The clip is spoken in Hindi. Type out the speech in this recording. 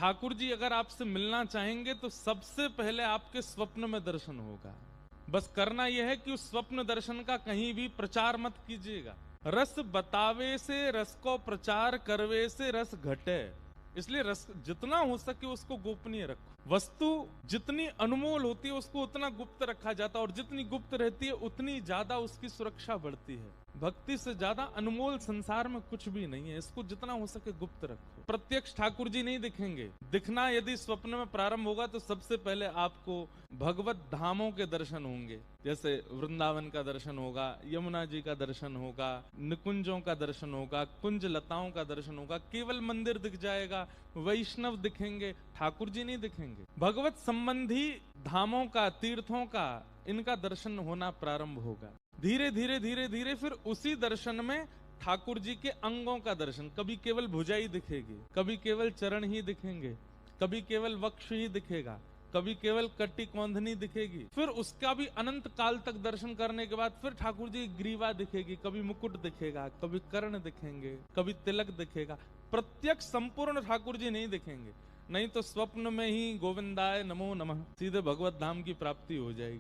ठाकुर जी अगर आपसे मिलना चाहेंगे तो सबसे पहले आपके स्वप्न में दर्शन होगा। बस करना यह है कि उस स्वप्न दर्शन का कहीं भी प्रचार मत कीजिएगा। रस बतावे से रस को प्रचार करवे से रस घटे, इसलिए रस जितना हो सके उसको गोपनीय रखो। वस्तु जितनी अनमोल होती है उसको उतना गुप्त रखा जाता है, और जितनी गुप्त रहती है उतनी ज्यादा उसकी सुरक्षा बढ़ती है। भक्ति से ज्यादा अनमोल संसार में कुछ भी नहीं है, इसको जितना हो सके गुप्त रखो। प्रत्यक्ष ठाकुर जी नहीं दिखेंगे। दिखना यदि स्वप्न में प्रारंभ होगा तो सबसे पहले आपको भगवत धामों के दर्शन होंगे, जैसे वृंदावन का दर्शन होगा, यमुना जी का दर्शन होगा, निकुंजों का दर्शन होगा, कुंज लताओं का दर्शन होगा। केवल मंदिर दिख जाएगा, वैष्णव दिखेंगे, ठाकुर जी नहीं दिखेंगे। भगवत संबंधी धामों का, तीर्थों का, इनका दर्शन होना प्रारंभ होगा। धीरे धीरे धीरे धीरे फिर उसी दर्शन में ठाकुर जी के अंगों का दर्शन, कभी केवल भुजाई दिखेगी, कभी केवल चरण ही दिखेंगे, कभी केवल वक्ष ही दिखेगा, कभी केवल कट्टी कौंधनी दिखेगी। फिर उसका भी अनंत काल तक दर्शन करने के बाद फिर ठाकुर जी की ग्रीवा दिखेगी, कभी मुकुट दिखेगा, कभी कर्ण दिखेंगे, कभी तिलक दिखेगा। प्रत्यक्ष संपूर्ण ठाकुर जी नहीं दिखेंगे, नहीं तो स्वप्न में ही गोविंदाय नमो नमः सीधे भगवत धाम की प्राप्ति हो जाएगी।